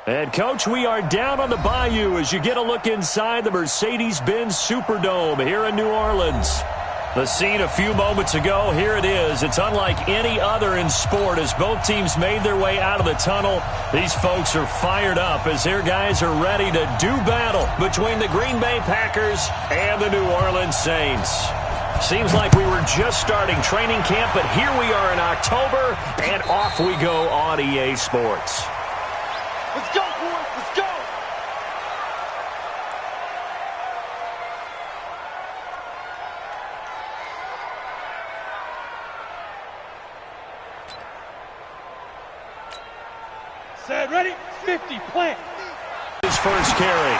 And, Coach, we are down on the Bayou as you get a look inside the Mercedes-Benz Superdome here in New Orleans. The scene a few moments ago, here it is. It's unlike any other in sport as both teams made their way out of the tunnel. These folks are fired up as their guys are ready to do battle between the Green Bay Packers and the New Orleans Saints. Seems like we were just starting training camp, but here we are in October, and off we go on EA Sports. Let's go, boys! Let's go! Set, ready, 50, plant. His first carry.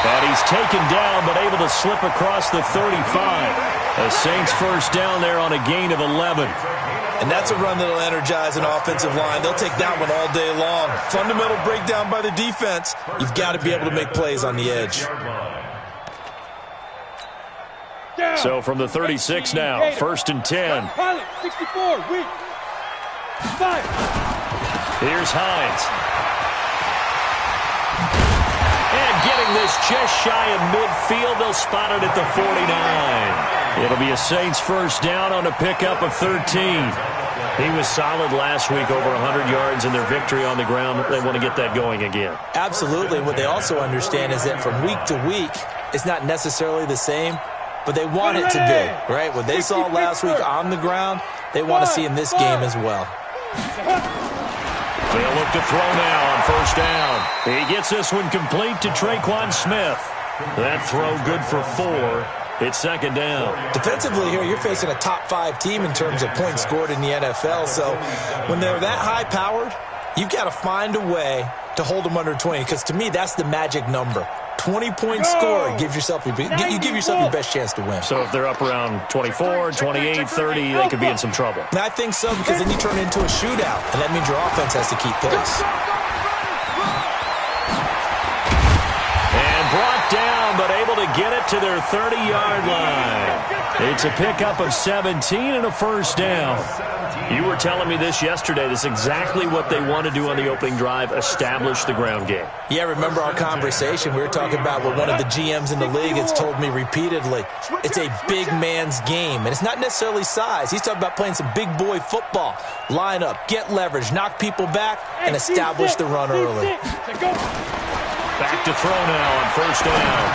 And he's taken down, but able to slip across the 35. The Saints first down there on a gain of 11. And that's a run that'll energize an offensive line. They'll take that one all day long. Fundamental breakdown by the defense. You've got to be able to make plays on the edge. So from the 36 now, first and 10. Pilot, 64, weak. 5. Here's Hines. And getting this just shy of midfield, they'll spot it at the 49. It'll be a Saints first down on a pickup of 13. He was solid last week, over 100 yards in their victory on the ground. They want to get that going again. Absolutely. What they also understand is that from week to week, it's not necessarily the same, but they want it to be, right? What they saw last week on the ground, they want to see in this game as well. They'll look to throw now on first down. He gets this one complete to Traquan Smith. That throw good for 4. It's second down. Defensively here, you're facing a top-5 team in terms of points scored in the NFL. So when they're that high-powered, you've got to find a way to hold them under 20. Because to me, that's the magic number. 20-point score, you give yourself your best chance to win. So if they're up around 24, 28, 30, they could be in some trouble. And I think so, because then you turn it into a shootout, and that means your offense has to keep pace. And brought down, but able to get it to their 30-yard line. It's a pickup of 17 and a first down. You were telling me this yesterday. This is exactly what they want to do on the opening drive, establish the ground game. Yeah, remember our conversation. We were talking about what one of the GMs in the league has told me repeatedly. It's a big man's game, and it's not necessarily size. He's talking about playing some big boy football. Line up, get leverage, knock people back, and establish the run early. Back to throw now on first down.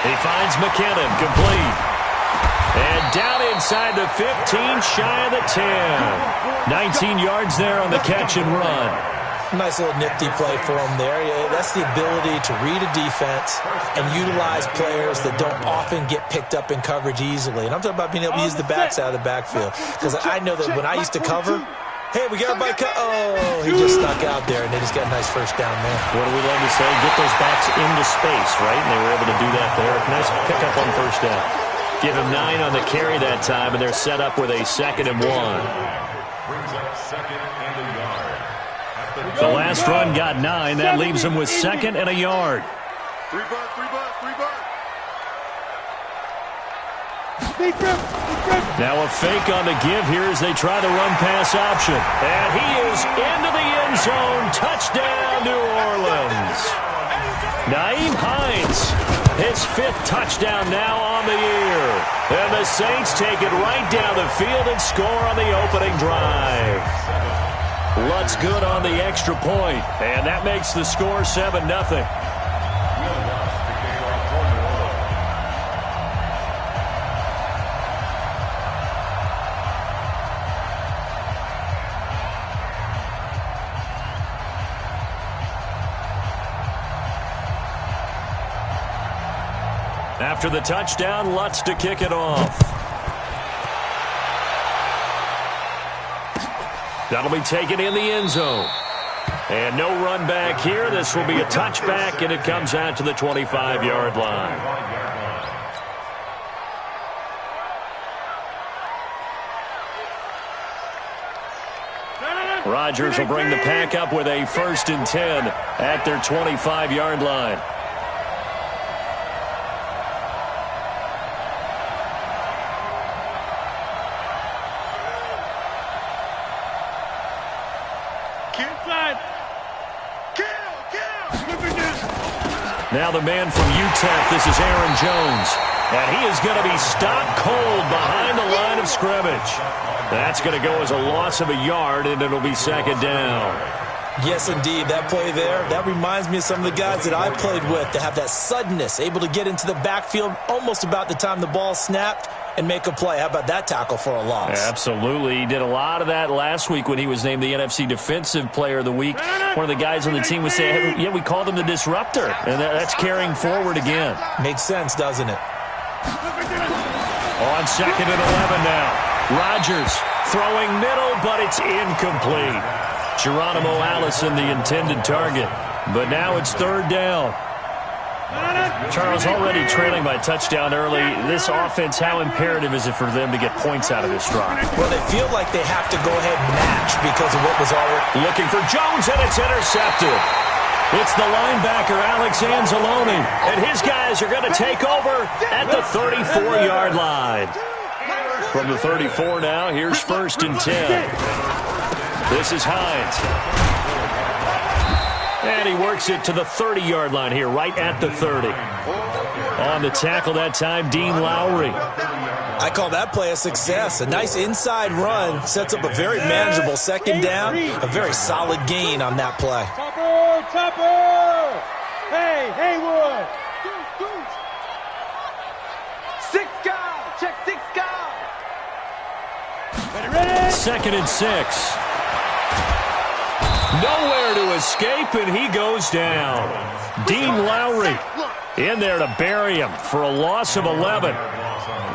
He finds McKinnon, complete. And down inside the 15, shy of the 10. 19 yards there on the catch and run. Nice little nifty play for him there. That's the ability to read a defense and utilize players that don't often get picked up in coverage easily. And I'm talking about being able to use the backside of the backfield. Because I know that when I used to cover, hey, we got everybody cut. Oh, he just snuck out there, and they just got a nice first down there. What do we love to say? Get those backs into space, right? And they were able to do that there. Nice pickup on first down. Give him 9 on the carry that time, and they're set up with a 2nd and 1. The last run got 9. That leaves him with 2nd and a yard. Now a fake on the give here as they try the run-pass option. And he is into the end zone. Touchdown, New Orleans. Nyheim Hines, his 5th touchdown now on the year. And the Saints take it right down the field and score on the opening drive. Lutz good on the extra point, and that makes the score 7-0. After the touchdown, Lutz to kick it off. That'll be taken in the end zone. And no run back here. This will be a touchback, and it comes out to the 25-yard line. Rodgers will bring the pack up with a 1st and 10 at their 25-yard line. Inside. Now the man from UTEP, this is Aaron Jones. And he is going to be stopped cold behind the line of scrimmage. That's going to go as a loss of a yard, and it'll be second down. Yes, indeed. That play there, that reminds me of some of the guys that I played with that have that suddenness, able to get into the backfield almost about the time the ball snapped and make a play. How about that tackle for a loss? Absolutely. He did a lot of that last week when he was named the NFC Defensive Player of the Week. One of the guys on the team was saying, yeah, we called him the disruptor, and that's carrying forward again. Makes sense, doesn't it? On second and 11 now. Rodgers throwing middle, but it's incomplete. Geronimo Allison, the intended target. But now it's third down. Charles, already trailing by touchdown early. This offense, how imperative is it for them to get points out of this drive? Well, they feel like they have to go ahead and match because of what was already. Looking for Jones, and it's intercepted. It's the linebacker, Alex Anzalone, and his guys are going to take over at the 34-yard line. From the 34 now, here's first and 10. This is Hines. And he works it to the 30-yard line here, right at the 30. On the tackle that time, Dean Lowry. I call that play a success. A nice inside run sets up a very manageable second down. A very solid gain on that play. Topper! Hey, Haywood! Six guys! Check six guys! Ready? Second and 6. Nowhere to escape, and he goes down. Dean Lowry in there to bury him for a loss of 11.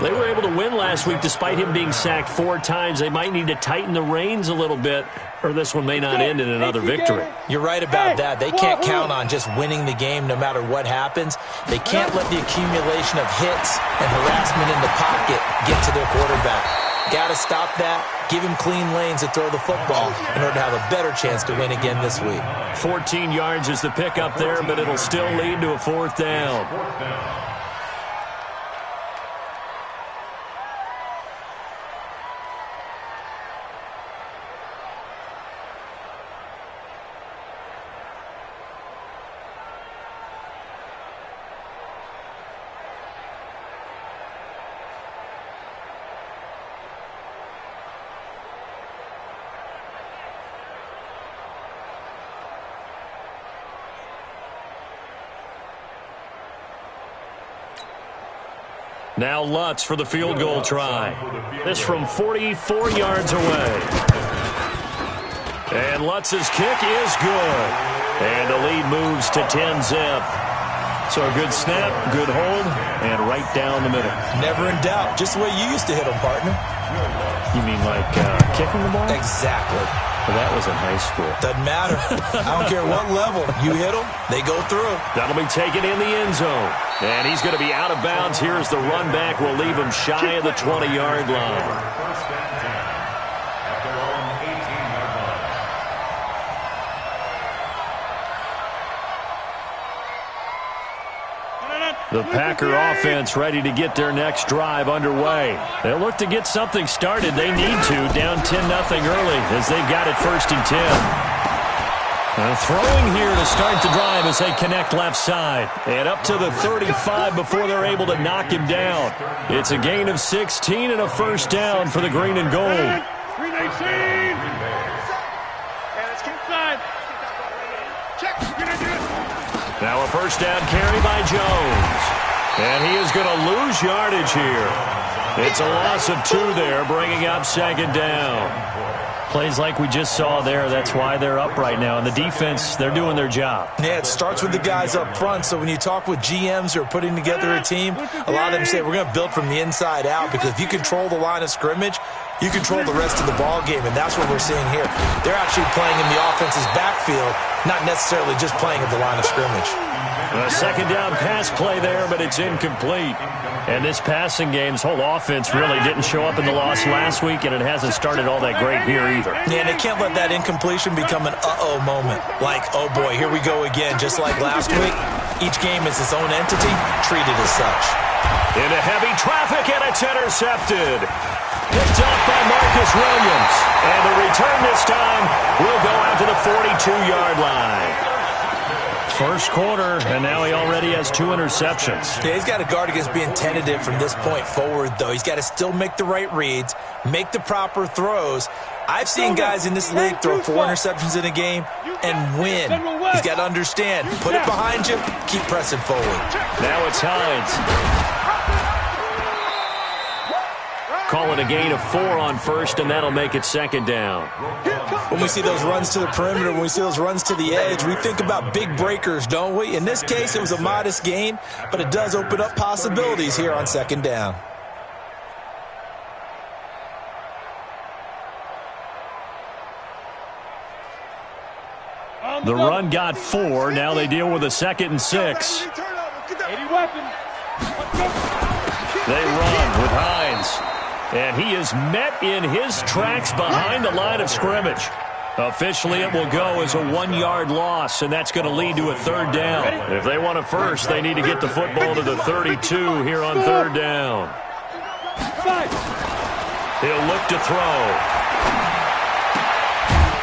They were able to win last week despite him being sacked 4 times. They might need to tighten the reins a little bit, or this one may not end in another victory. You're right about that. They can't count on just winning the game no matter what happens. They can't let the accumulation of hits and harassment in the pocket get to their quarterback. Got to stop that, give him clean lanes to throw the football in order to have a better chance to win again this week. 14 yards is the pickup there, but it'll still lead to a fourth down. Now Lutz for the field goal try. This from 44 yards away. And Lutz's kick is good. And the lead moves to 10-zip. So a good snap, good hold, and right down the middle. Never in doubt. Just the way you used to hit them, partner. You mean like kicking the ball? Exactly. Well, that was in high school. Doesn't matter. I don't care what level. You hit them, they go through. That'll be taken in the end zone. And he's going to be out of bounds. Here's the run back. We'll leave him shy of the 20-yard line. The Packer offense ready to get their next drive underway. They'll look to get something started. They need to, down 10-0 early as they've got it first and 10. Throwing here to start the drive as they connect left side. And up to the 35 before they're able to knock him down. It's a gain of 16 and a first down for the green and gold. 319! And it's inside. Check. Now a first down carry by Jones. And he is going to lose yardage here. It's a loss of 2 there, bringing up second down. Plays like we just saw there, that's why they're up right now. And the defense, they're doing their job. Yeah, it starts with the guys up front. So when you talk with GMs who are putting together a team, a lot of them say we're going to build from the inside out, because if you control the line of scrimmage, you control the rest of the ball game, and that's what we're seeing here. They're actually playing in the offense's backfield, not necessarily just playing at the line of scrimmage. A second down pass play there, but it's incomplete. And this passing game's whole offense really didn't show up in the loss last week, and it hasn't started all that great here either. Yeah, and they can't let that incompletion become an uh-oh moment. Like, oh boy, here we go again. Just like last week, each game is its own entity, treated as such. Into heavy traffic, and it's intercepted. Picked up by Marcus Williams. And the return this time will go out to the 42-yard line. First quarter, and now he already has 2 interceptions. Yeah, he's got to guard against being tentative from this point forward, though. He's got to still make the right reads, make the proper throws. I've seen guys in this league throw 4 interceptions in a game and win. He's got to understand, put it behind you, keep pressing forward. Now it's Hines. Call it a gain of 4 on first, and that'll make it second down. When we see those runs to the perimeter, when we see those runs to the edge, we think about big breakers, don't we? In this case, it was a modest gain, but it does open up possibilities here on second down. The run got 4. Now they deal with a 2nd and 6. They run with Hines. And he is met in his tracks behind the line of scrimmage. Officially, it will go as a 1-yard loss, and that's going to lead to a 3rd down. If they want a first, they need to get the football to the 32 here on 3rd down. He'll look to throw.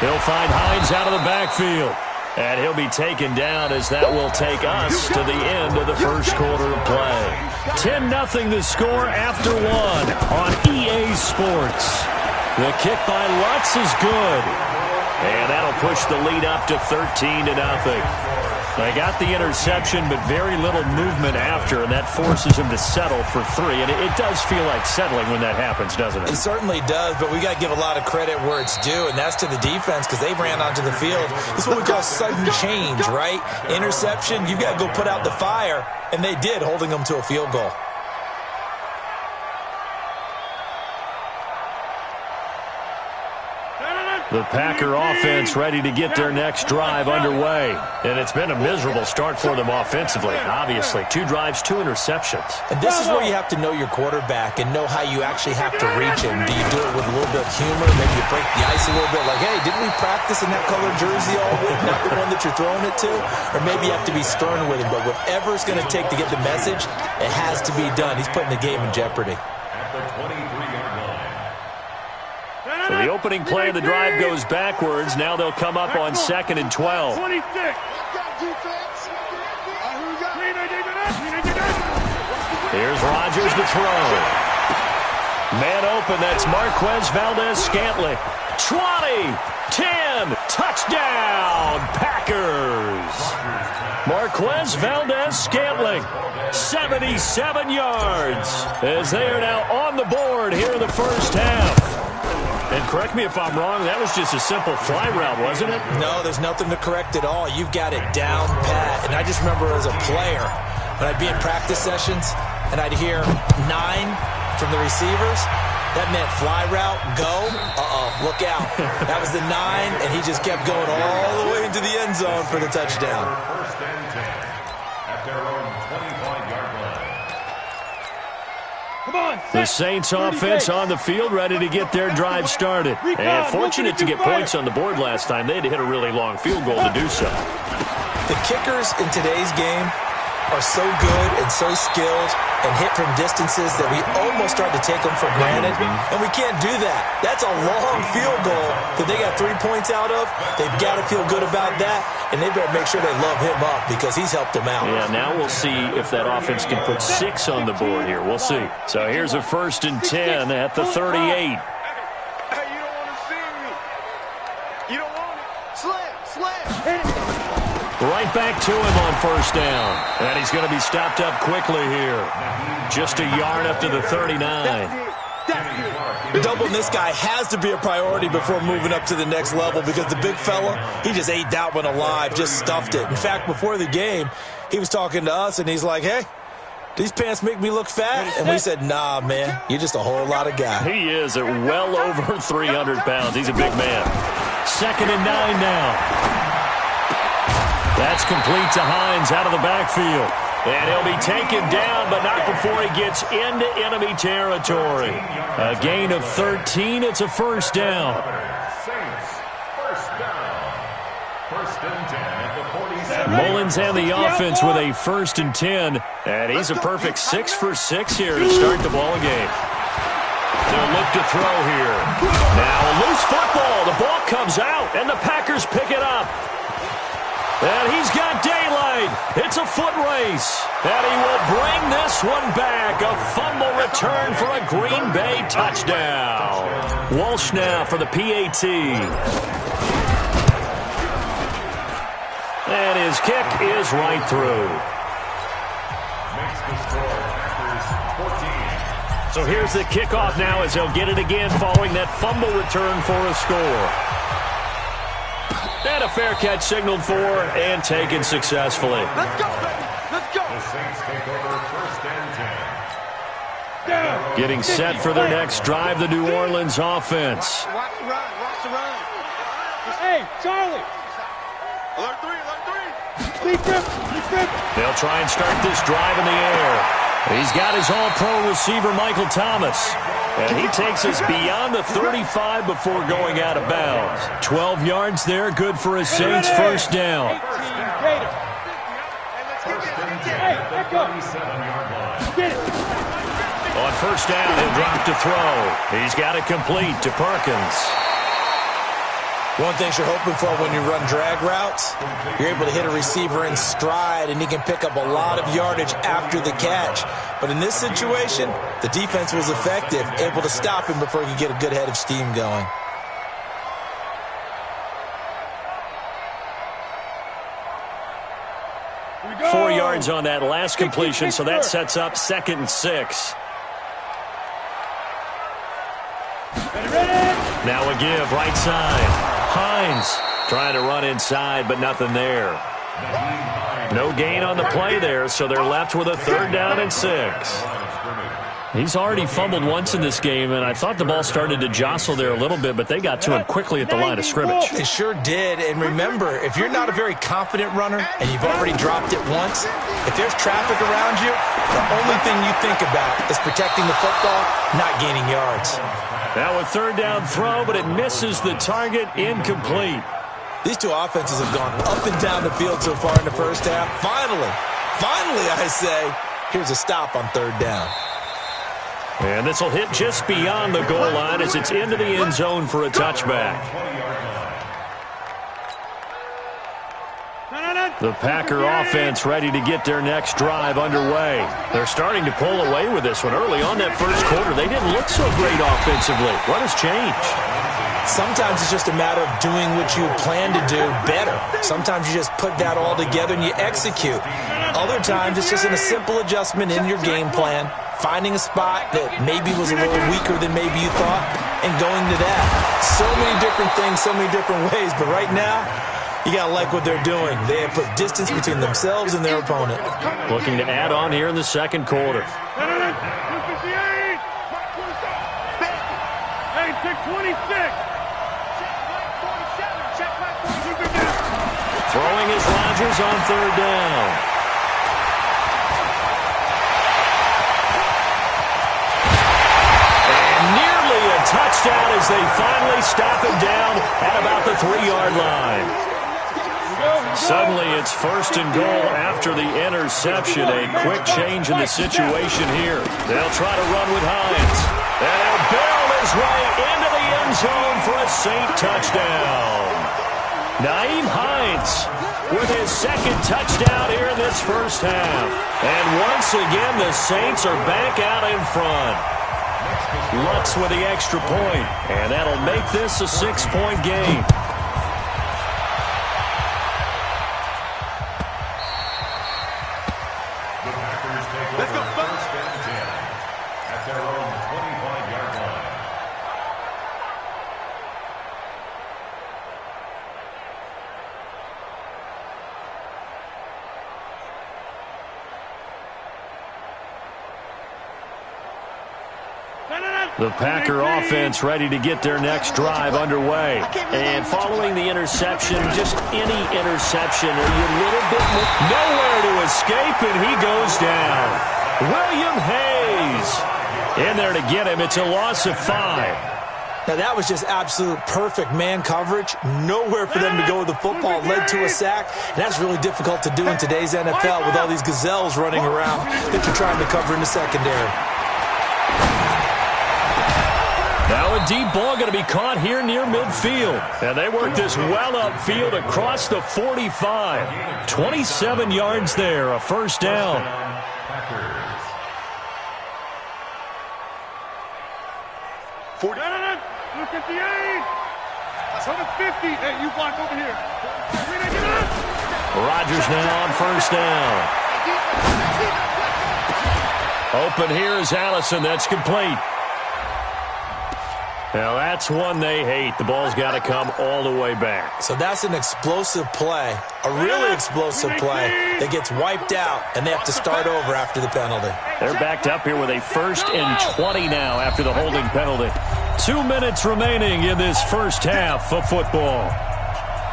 He'll find Hines out of the backfield. And he'll be taken down as that will take us to the end of the first quarter of play. 10-0 the score after 1 on EA Sports. The kick by Lutz is good. And that'll push the lead up to 13-0. They got the interception, but very little movement after, and that forces him to settle for 3. And it does feel like settling when that happens, doesn't it? It certainly does, but we got to give a lot of credit where it's due, and that's to the defense because they ran onto the field. This is what we call sudden change, right? Interception, you got to go put out the fire, and they did, holding them to a field goal. The Packer offense ready to get their next drive underway. And it's been a miserable start for them offensively, obviously. 2 drives, 2 interceptions. And this is where you have to know your quarterback and know how you actually have to reach him. Do you do it with a little bit of humor? Maybe you break the ice a little bit like, hey, didn't we practice in that colored jersey all week? Not the one that you're throwing it to? Or maybe you have to be stern with him. But whatever it's going to take to get the message, it has to be done. He's putting the game in jeopardy. So the opening play of the drive goes backwards. Now they'll come up on 2nd and 12. Here's Rodgers to throw. Man open, that's Marquez Valdez-Scantling. 20, 10, touchdown, Packers. Marquez Valdez-Scantling, 77 yards, as they are now on the board here in the first half. And correct me if I'm wrong, that was just a simple fly route, wasn't it? No, there's nothing to correct at all. You've got it down pat. And I just remember as a player, when I'd be in practice sessions and I'd hear 9 from the receivers, that meant fly route, go, look out. That was the 9, and he just kept going all the way into the end zone for the touchdown. First and 10 at their own 25-yard line. The Saints offense on the field ready to get their drive started. And fortunate to get points on the board last time. They had to hit a really long field goal to do so. The kickers in today's game are so good and so skilled and hit from distances that we almost start to take them for granted, and we can't do that. That's a long field goal that they got 3 points out of. They've got to feel good about that, and they better make sure they love him up because he's helped them out. Yeah, now we'll see if that offense can put 6 on the board here. We'll see. So here's a 1st and 10 at the 38. Hey, you don't want to see me. You don't want it. Slam. Right back to him on 1st down. And he's going to be stopped up quickly here. Just a yard up to the 39. Doubling this guy has to be a priority before moving up to the next level because the big fella, he just ate that one alive, just stuffed it. In fact, before the game, he was talking to us, and he's like, hey, these pants make me look fat? And we said, nah, man, you're just a whole lot of guy. He is at well over 300 pounds. He's a big man. 2nd and 9 now. That's complete to Hines out of the backfield. And he'll be taken down, but not before he gets into enemy territory. A gain of 13. It's a 1st down. Saints, 1st down. 1st and 10 at the 47. Mullins and the offense with a 1st and 10. And he's a perfect 6 for 6 here to start the ball game. They'll look to throw here. Now a loose football. The ball comes out, and the Packers pick it up. And he's got daylight. It's a foot race. And he will bring this one back. A fumble return for a Green Bay touchdown. Walsh now for the PAT. And his kick is right through. Makes the score Packers 14. So here's the kickoff now as they'll get it again following that fumble return for a score. And a fair catch signaled for and taken successfully. Let's go, baby. Let's go. The Saints take over first and 10. Getting set for their next drive, the New Orleans offense. Watch the run. Watch the run. Hey, Charlie. Alert three. They'll try and start this drive in the air. He's got his all-pro receiver, Michael Thomas. And he takes us beyond the 35 before going out of bounds. 12 yards there, good for a Saints first down. First and 10 at the 37-yard line. On first down, he'll drop to throw. He's got it complete to Perkins. One thing you're hoping for when you run drag routes, you're able to hit a receiver in stride, and he can pick up a lot of yardage after the catch. But in this situation, the defense was effective, able to stop him before he could get a good head of steam going. Go. 4 yards on that last completion, so that sets up 2nd and 6. Now a give, right side. Hines trying to run inside, but nothing there. No gain on the play there, so they're left with a 3rd down and 6. He's already fumbled once in this game, and I thought the ball started to jostle there a little bit, but they got to him quickly at the line of scrimmage. They sure did, and remember, if you're not a very confident runner and you've already dropped it once, if there's traffic around you, the only thing you think about is protecting the football, not gaining yards. Now a 3rd down throw, but it misses the target, incomplete. These two offenses have gone up and down the field so far in the first half. Finally, I say, here's a stop on 3rd down. And this will hit just beyond the goal line as it's into the end zone for a touchback. The Packer offense ready to get their next drive underway. They're starting to pull away with this one. Early on that first quarter, they didn't look so great offensively. What has changed? Sometimes it's just a matter of doing what you plan to do better. Sometimes you just put that all together and you execute. Other times it's just a simple adjustment in your game plan, finding a spot that maybe was a little weaker than maybe you thought, and going to that. So many different things, so many different ways, but right now, you got to like what they're doing. They have put distance between themselves and their opponent. Looking to add on here in the second quarter. Hey, 626. Throwing is Rodgers on 3rd down. And nearly a touchdown as they finally stop him down at about the 3-yard line. Suddenly it's 1st and goal after the interception. A quick change in the situation here. They'll try to run with Hines. And they'll barrel his way into the end zone for a Saint touchdown. Nyheim Hines with his 2nd touchdown here in this first half. And once again, the Saints are back out in front. Lutz with the extra point, and that'll make this a 6-point game. The Packers take over first and 10 at their own 25-yard line. The Packer offense ready to get their next drive underway. And following the interception, just any interception, are you a little bit nowhere to escape, and he goes down. William Hayes in there to get him. It's a loss of 5. Now, that was just absolute perfect man coverage. Nowhere for them to go with the football. Led to a sack. And that's really difficult to do in today's NFL with all these gazelles running around that you're trying to cover in the secondary. Now a deep ball going to be caught here near midfield. And they work this well upfield across the 45. 27 yards there, a first down. 58. 150. Hey, you block over here. Rodgers now on first down. Open here is Allison. That's complete. Now that's one they hate. The ball's got to come all the way back. So that's an explosive play, a really explosive play that gets wiped out, and they have to start over after the penalty. They're backed up here with a 1st and 20 now after the holding penalty. 2 minutes remaining in this first half of football.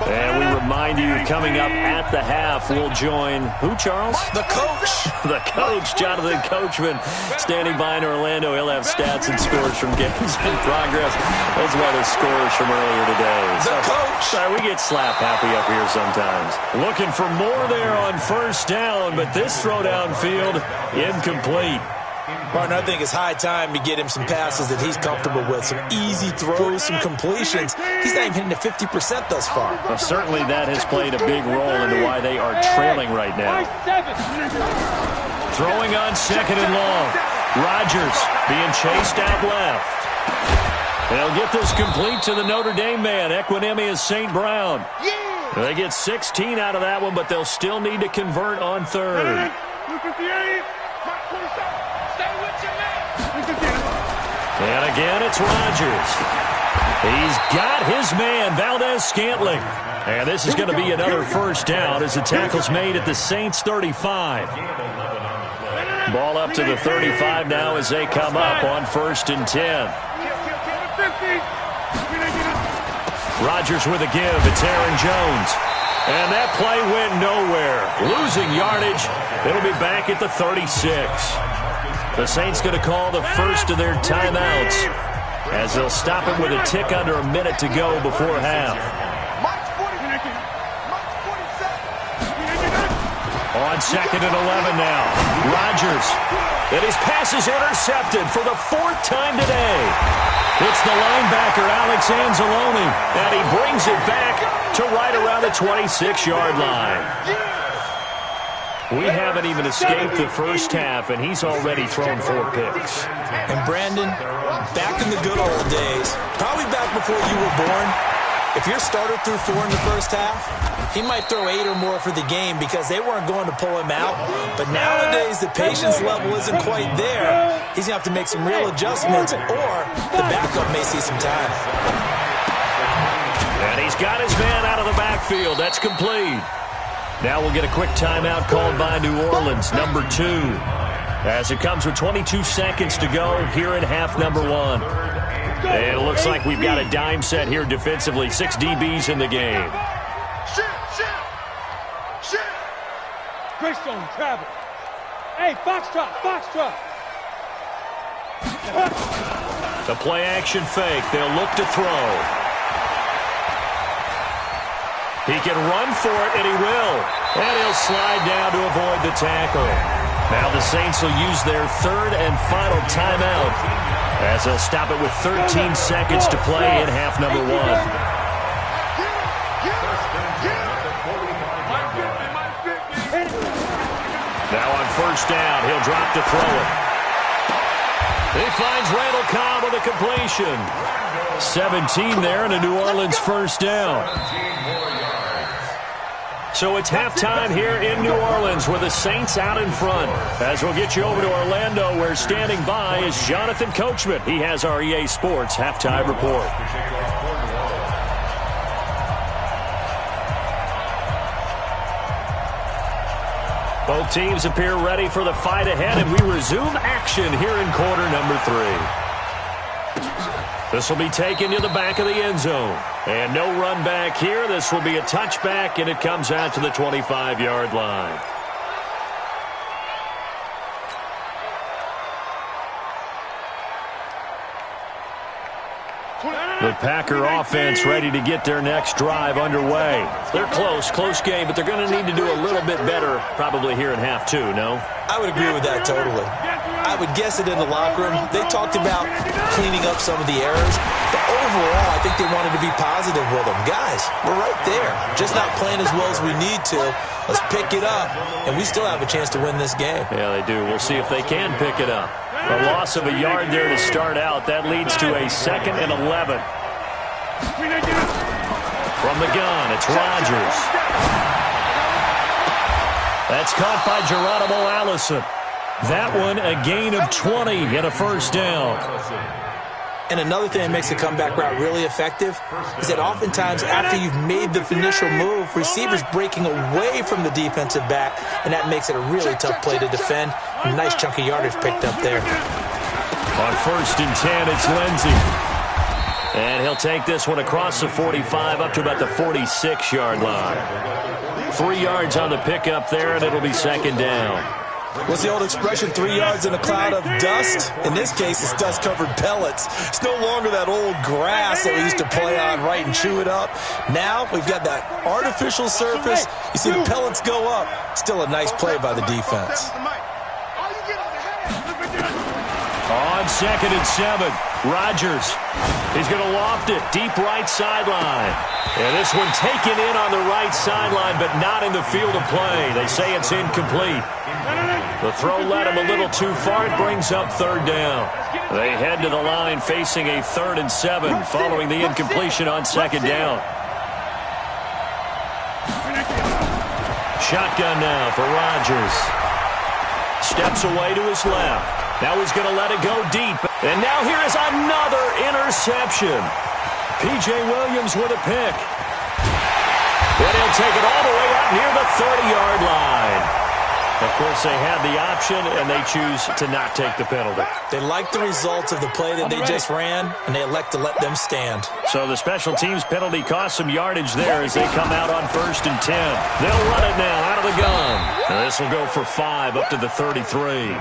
And we remind you, coming up at the half, we'll join who, Charles? The coach. The coach, Jonathan Coachman, standing by in Orlando. He'll have stats and scores from games in progress, as well as scores from earlier today. The coach. Sorry, we get slap happy up here sometimes. Looking for more there on first down, but this throw downfield, incomplete. Partner, I think it's high time to get him some passes that he's comfortable with, some easy throws, some completions. He's not even hitting the 50% thus far. Well, certainly that has played a big role into why they are trailing right now. Throwing on 2nd and long. Rodgers being chased out left. They'll get this complete to the Notre Dame man, Equinemius St. Brown. They get 16 out of that one, but they'll still need to convert on 3rd. And again, it's Rodgers. He's got his man, Valdez-Scantling. And this is going to be another first down as the tackle's made at the Saints' 35. Ball up to the 35 now as they come up on 1st and 10. Rodgers with a give. It's Aaron Jones. And that play went nowhere. Losing yardage. It'll be back at the 36. The Saints going to call the first of their timeouts as they'll stop it with a tick under a minute to go before half. On 2nd and 11 now. Rodgers. And his pass is intercepted for the 4th time today. It's the linebacker, Alex Anzalone, and he brings it back to right around the 26-yard line. We haven't even escaped the first half, and he's already thrown 4 picks. And Brandon, back in the good old days, probably back before you were born, if your starter threw 4 in the first half, he might throw 8 or more for the game because they weren't going to pull him out. But nowadays, the patience level isn't quite there. He's going to have to make some real adjustments, or the backup may see some time. And he's got his man out of the backfield. That's complete. Now we'll get a quick timeout called by New Orleans, number 2. As it comes with 22 seconds to go here in half number 1. And it looks like we've got a dime set here defensively. 6 DBs in the game. Greystone, travel. Hey, Foxtrot. The play action fake. They'll look to throw. He can run for it, and he will. And he'll slide down to avoid the tackle. Now the Saints will use their 3rd and final timeout as they'll stop it with 13 seconds to play in half number 1. Now on first down, he'll drop to throw it. He finds Randall Cobb with a completion. 17 there and a New Orleans first down. So it's halftime here in New Orleans with the Saints out in front. As we'll get you over to Orlando, where standing by is Jonathan Coachman. He has our EA Sports halftime report. Both teams appear ready for the fight ahead, and we resume action here in quarter number 3. This will be taken to the back of the end zone. And no run back here. This will be a touchback, and it comes out to the 25-yard line. The Packer offense ready to get their next drive underway. They're close game, but they're going to need to do a little bit better probably here in half 2, no? I would agree with that totally. I would guess it in the locker room. They talked about cleaning up some of the errors. But overall, I think they wanted to be positive with them. Guys, we're right there. Just not playing as well as we need to. Let's pick it up, and we still have a chance to win this game. Yeah, they do. We'll see if they can pick it up. A loss of a yard there to start out. That leads to a 2nd and 11. From the gun, it's Rodgers. That's caught by Geronimo Allison. That one, a gain of 20 and a first down. And another thing that makes the comeback route really effective is that oftentimes after you've made the initial move, receivers breaking away from the defensive back, and that makes it a really tough play to defend. A nice chunk of yardage picked up there. On 1st and 10, it's Lindsey. And he'll take this one across the 45 up to about the 46-yard line. 3 yards on the pickup there, and it'll be 2nd down. What's the old expression, 3 yards in a cloud of dust? In this case, it's dust-covered pellets. It's no longer that old grass that we used to play on, right, and chew it up. Now we've got that artificial surface. You see the pellets go up. Still a nice play by the defense. On 2nd and 7, Rodgers. He's going to loft it deep right sideline. And this one taken in on the right sideline, but not in the field of play. They say it's incomplete. The throw led him a little too far. It brings up 3rd down. They head to the line facing a 3rd and 7 following the incompletion on 2nd down. Shotgun now for Rodgers. Steps away to his left. Now he's going to let it go deep. And now here is another interception. P.J. Williams with a pick. And he'll take it all the way out near the 30-yard line. Of course, they had the option, and they choose to not take the penalty. They like the results of the play that they just ran, and they elect to let them stand. So the special teams penalty cost some yardage there as they come out on 1st and 10. They'll run it now out of the gun. And this will go for 5 up to the 33.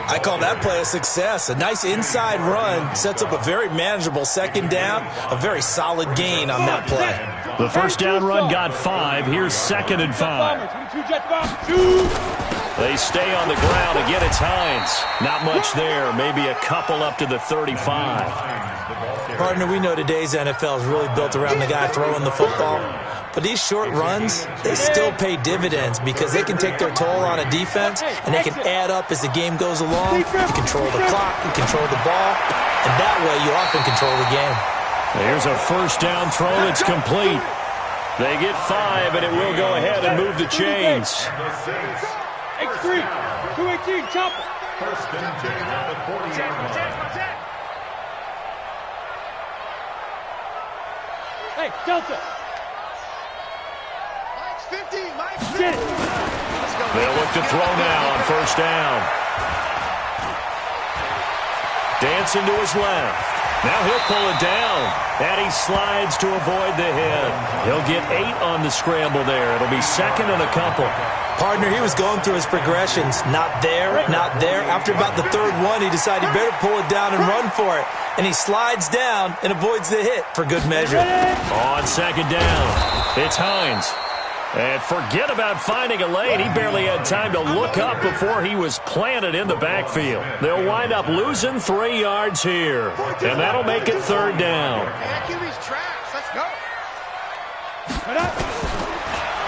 I call that play a success. A nice inside run sets up a very manageable 2nd down, a very solid gain on that play. The first down run got 5. Here's 2nd and 5. They stay on the ground. Again, it's Hines. Not much there. Maybe a couple up to the 35. Partner, we know today's NFL is really built around the guy throwing the football. But these short runs, they still pay dividends because they can take their toll on a defense, and they can add up as the game goes along. You control the clock, you control the ball, and that way you often control the game. Here's a first down throw that's complete. They get 5, and it will go ahead and move the chains. X3, 218, chopper. 1st and 10 at the 40-yard line. Hey, Delta. Mike's 50, Mike's 50. Get it. They'll look to throw now on 1st down. Dancing to his left. Now he'll pull it down, and he slides to avoid the hit. He'll get 8 on the scramble there. It'll be 2nd and a couple. Partner, he was going through his progressions. Not there, not there. After about the 3rd one, he decided he better pull it down and run for it. And he slides down and avoids the hit for good measure. On 2nd down, it's Hines. And forget about finding a lane. He barely had time to look up before he was planted in the backfield. They'll wind up losing 3 yards here. And that'll make it 3rd down. QB's trash. Let's go.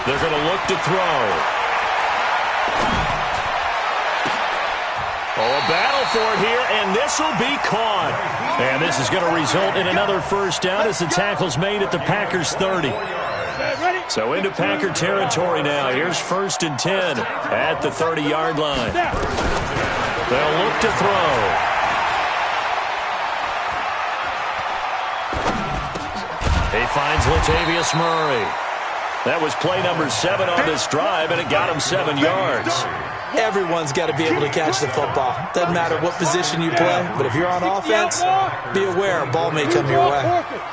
They're going to look to throw. Oh, a battle for it here, and this will be caught. And this is going to result in another first down as the tackle's made at the Packers' 30. So into Packer territory now. Here's 1st and 10 at the 30-yard line. They'll look to throw. He finds Latavius Murray. That was play number 7 on this drive, and it got him 7 yards. Everyone's got to be able to catch the football. Doesn't matter what position you play, but if you're on offense, be aware a ball may come your way.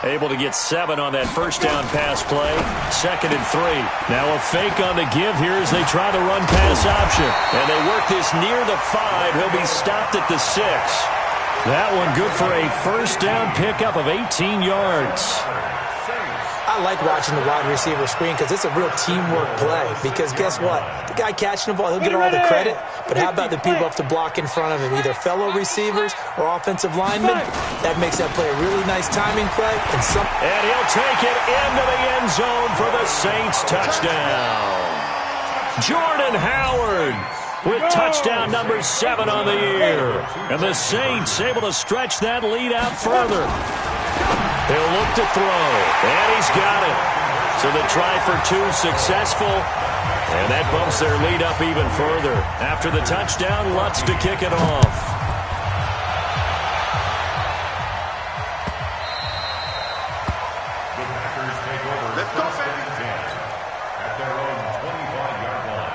Able to get 7 on that first down pass play. 2nd and 3. Now a fake on the give here as they try the run pass option. And they work this near the 5. He'll be stopped at the 6. That one good for a first down pickup of 18 yards. I like watching the wide receiver screen because it's a real teamwork play. Because guess what? The guy catching the ball, he'll get all the credit. But how about the people up to block in front of him, either fellow receivers or offensive linemen? That makes that play a really nice timing play. And he'll take it into the end zone for the Saints touchdown. Jordan Howard with touchdown number 7 on the year. And the Saints able to stretch that lead out further. He'll look to throw, and he's got it. So the try for 2 successful, and that bumps their lead up even further. After the touchdown, Lutz to kick it off. The Packers take over. Let's go, baby. At their own 25-yard line.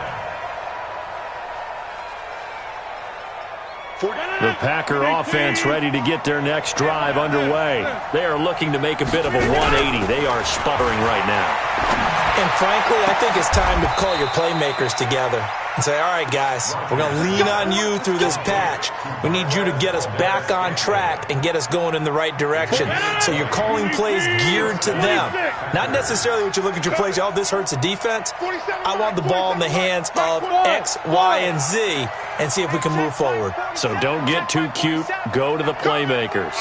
The Packer offense ready to get their next drive underway. They are looking to make a bit of a 180. They are sputtering right now. And frankly, I think it's time to call your playmakers together and say, all right, guys, we're going to lean on you through this patch. We need you to get us back on track and get us going in the right direction. So you're calling plays geared to them. Not necessarily what you look at your plays, oh, this hurts the defense. I want the ball in the hands of X, Y, and Z and see if we can move forward. So don't get too cute. Go to the playmakers.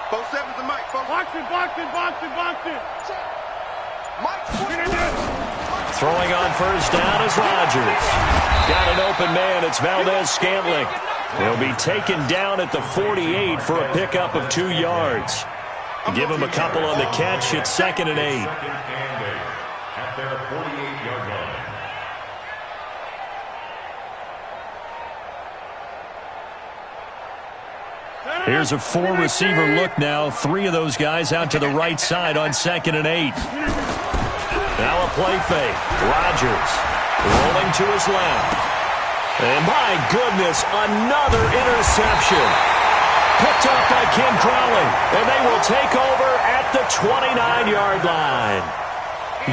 Both sevens and Mike. Boxing. Throwing on first down is Rodgers. Got an open man. It's Valdez-Scantling. He'll be taken down at the 48 for a pickup of 2 yards. Give him a couple on the catch. It's 2nd and 8. At their 48-yard line. Here's a 4-receiver look now. 3 of those guys out to the right side on 2nd and 8. Now a play fake. Rodgers rolling to his left. And my goodness, another interception. Picked up by Kim Crowley. And they will take over at the 29-yard line.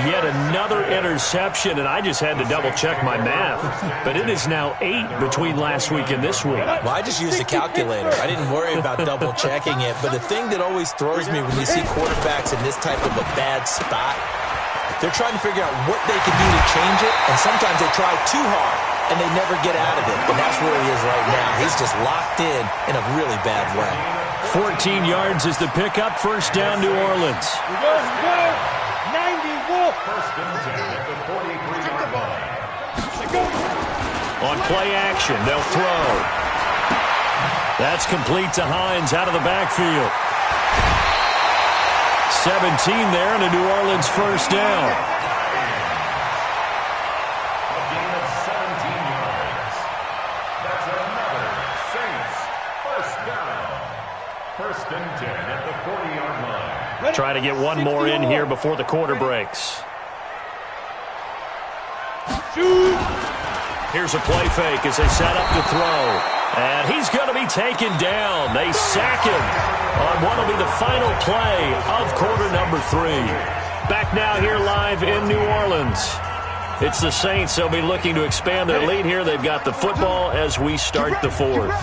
Yet another interception, and I just had to double-check my math. But it is now 8 between last week and this week. Well, I just used a calculator. I didn't worry about double-checking it. But the thing that always throws me when you see quarterbacks in this type of a bad spot, they're trying to figure out what they can do to change it, and sometimes they try too hard, and they never get out of it. And that's where he is right now. He's just locked in a really bad way. 14 yards is the pickup. First down, New Orleans. We go. 90 Wolf. First and 10 at the 43-yard line. On play action, they'll throw. That's complete to Hines out of the backfield. 17 there and a New Orleans first down. A gain of 17 yards. That's another Saints first down. First and 10 at the 40-yard line. Try to get one more in here before the quarter breaks. Here's a play fake as they set up to throw. And he's going to be taken down. They sack him on what will be the final play of quarter number 3. Back now here live in New Orleans. It's the Saints. They'll be looking to expand their lead here. They've got the football as we start the 4th.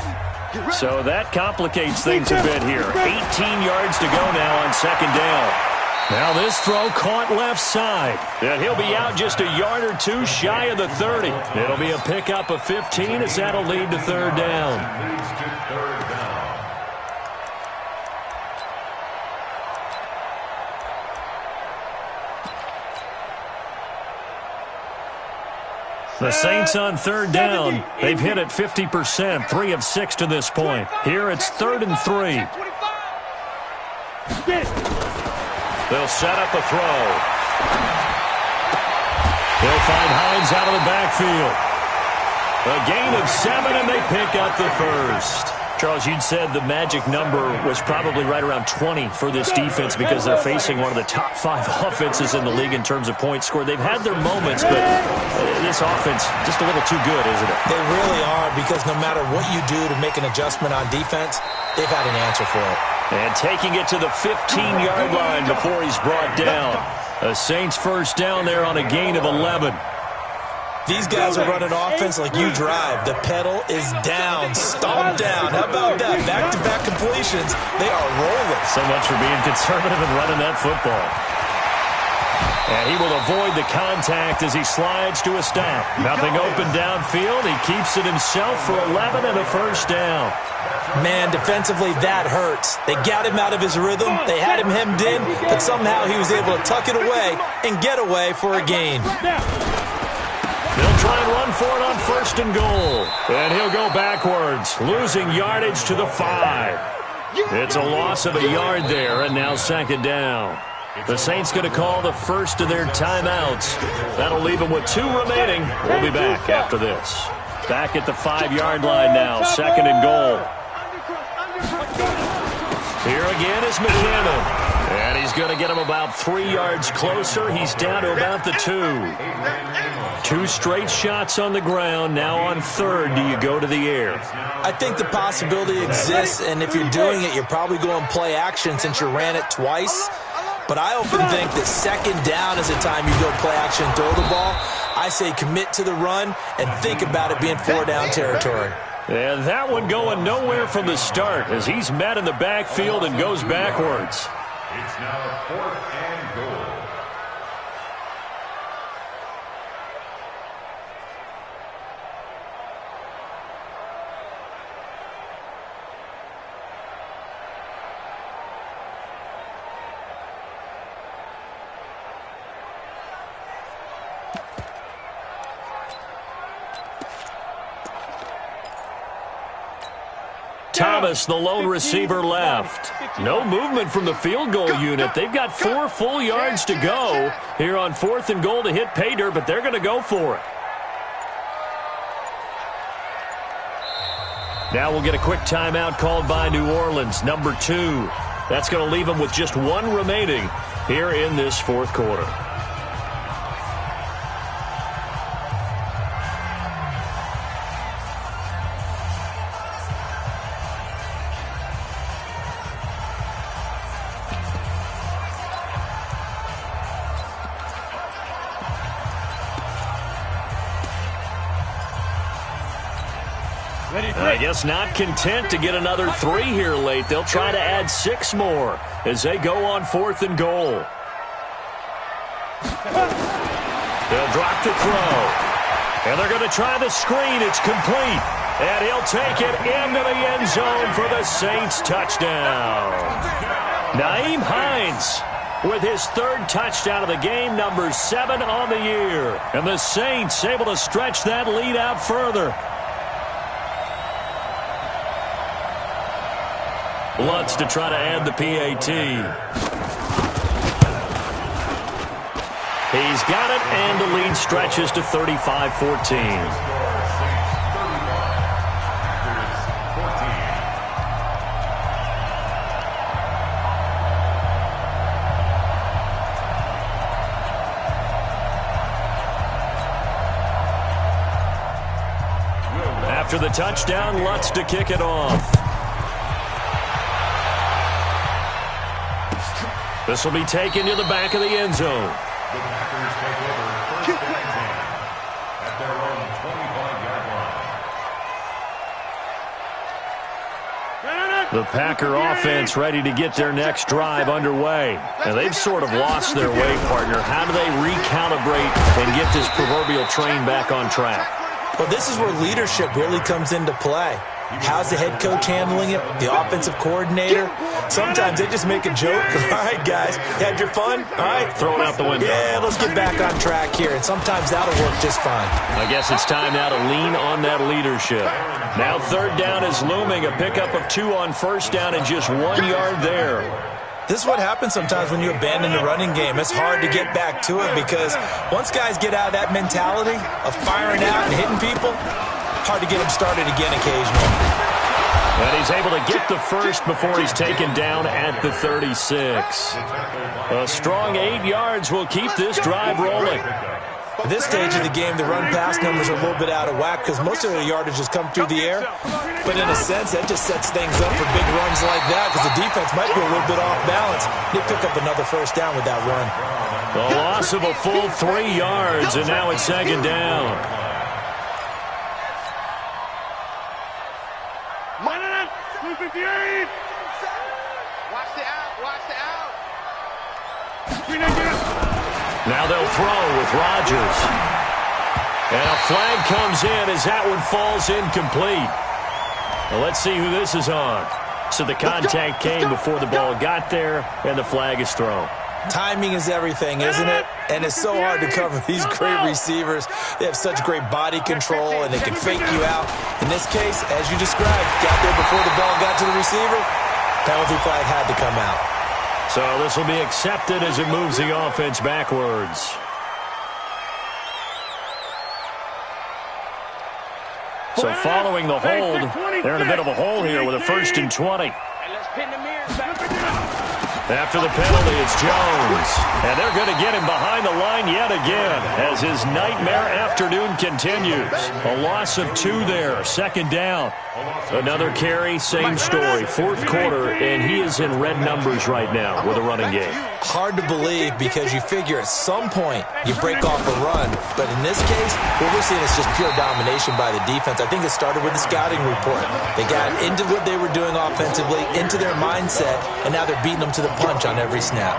So that complicates things a bit here. 18 yards to go now on 2nd down. Now this throw caught left side. And he'll be out just a yard or 2 shy of the 30. It'll be a pickup of 15 as that'll lead to 3rd down. Leads to 3rd down. The Saints on 3rd down. They've hit it 50%, 3 of 6 to this point. Here it's 3rd and 3. They'll set up a throw. They'll find Hines out of the backfield. A gain of 7, and they pick up the first. Charles, you'd said the magic number was probably right around 20 for this defense because they're facing one of the top 5 offenses in the league in terms of points scored. They've had their moments, but this offense just a little too good, isn't it? They really are, because no matter what you do to make an adjustment on defense, they've had an answer for it. And taking it to the 15-yard line before he's brought down. A Saints first down there on a gain of 11. These guys are running offense like you drive. The pedal is down, stomped down. How about that? Back-to-back completions. They are rolling. So much for being conservative and running that football. And he will avoid the contact as he slides to a stop. Nothing open downfield. He keeps it himself for 11 and a first down. Man, defensively, that hurts. They got him out of his rhythm. They had him hemmed in, but somehow he was able to tuck it away and get away for a gain. They'll try and run for it on first and goal. And he'll go backwards, losing yardage to the 5. It's a loss of a yard there, and now second down. The Saints going to call the first of their timeouts. That'll leave them with 2 remaining. We'll be back after this. Back at the 5-yard line now, second and goal. Here again is McKinnon. And he's going to get him about 3 yards closer. He's down to about the 2. 2 straight shots on the ground. Now on third, do you go to the air? I think the possibility exists, and if you're doing it, you're probably going play action since you ran it twice. But I often think that second down is the time you go play action and throw the ball. I say commit to the run and think about it being 4-down territory. And that one going nowhere from the start as he's met in the backfield and goes backwards. It's now 4th and goal. Thomas, the lone receiver, left. No movement from the field goal unit. They've got 4 full yards to go here on 4th and goal to hit pay dirt, but they're going to go for it. Now we'll get a quick timeout called by New Orleans, number 2. That's going to leave them with just 1 remaining here in this 4th quarter. I guess not content to get another 3 here late. They'll try to add 6 more as they go on 4th and goal. They'll drop to throw. And they're going to try the screen. It's complete. And he'll take it into the end zone for the Saints touchdown. Nyheim Hines with his 3rd touchdown of the game, number 7 on the year. And the Saints able to stretch that lead out further. Lutz to try to add the PAT. He's got it, and the lead stretches to 35-14. After the touchdown, Lutz to kick it off. This will be taken to the back of the end zone. The Packers take over first and 10 at their own 25-yard line. The Packer offense ready to get their next drive underway. And they've sort of lost their way, partner. How do they recalibrate and get this proverbial train back on track? Well, this is where leadership really comes into play. How's the head coach handling it? The offensive coordinator? Sometimes they just make a joke. All right, guys, you had your fun? All right. Throw it out the window. Yeah, let's get back on track here. And sometimes that'll work just fine. I guess it's time now to lean on that leadership. Now 3rd down is looming. A pickup of 2 on first down and just 1 yard there. This is what happens sometimes when you abandon the running game. It's hard to get back to it because once guys get out of that mentality of firing out and hitting people, hard to get them started again occasionally. And he's able to get the first before he's taken down at the 36. A strong 8 yards will keep this drive rolling. At this stage of the game, the run-pass numbers are a little bit out of whack because most of their yardage has come through the air. But in a sense, that just sets things up for big runs like that because the defense might be a little bit off balance. They pick up another first down with that run. A loss of a full 3 yards, and now it's second down. Watch the out. Watch the out. Now they'll throw with Rodgers. And a flag comes in as that one falls incomplete. Well, let's see who this is on. So the contact came before the ball got there, and the flag is thrown. Timing is everything, isn't it? And it's so hard to cover these great receivers. They have such great body control, and they can fake you out. In this case, as you described, got there before the ball got to the receiver. Penalty flag had to come out. So this will be accepted as it moves the offense backwards. So following the hold, they're in a bit of a hole here with a 1st and 20. After the penalty, it's Jones. And they're going to get him behind the line yet again as his nightmare afternoon continues. A loss of 2 there, 2nd down. Another carry, same story. 4th quarter, and he is in red numbers right now with a running game. Hard to believe because you figure at some point you break off a run. But in this case, what we're seeing is just pure domination by the defense. I think it started with the scouting report. They got into what they were doing offensively, into their mindset, and now they're beating them to the punch on every snap.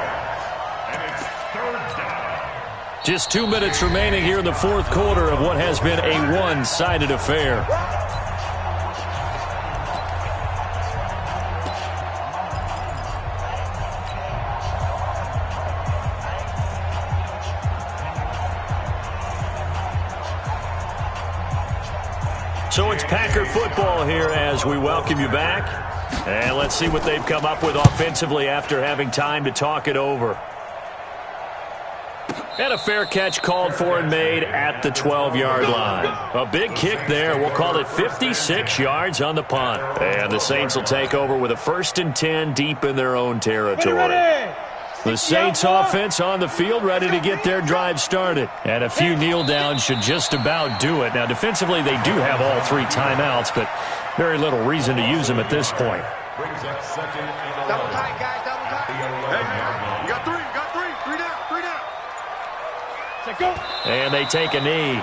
Just 2 minutes remaining here in the 4th quarter of what has been a one-sided affair. So it's Packer football here as we welcome you back. And let's see what they've come up with offensively after having time to talk it over. And a fair catch called for and made at the 12-yard line. A big kick there. We'll call it 56 yards on the punt. And the Saints will take over with a 1st and 10 deep in their own territory. The Saints offense on the field ready to get their drive started. And a few kneel downs should just about do it. Now, defensively, they do have all 3 timeouts, but very little reason to use them at this point. Double tight, guys. Double tight. Hey, you got 3. You got 3. 3 down. 3 down. Say go. And they take a knee.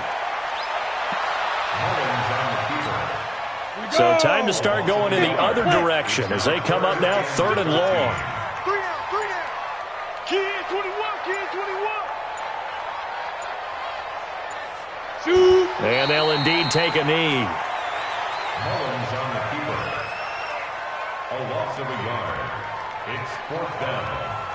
So time to start going in the other direction as they come up now 3rd and long. 3 down. 3 down. Key in 21. Key in 21. Shoot. And they'll indeed take a knee. Mullins on the keeper. A loss of a yard. It's 4th down.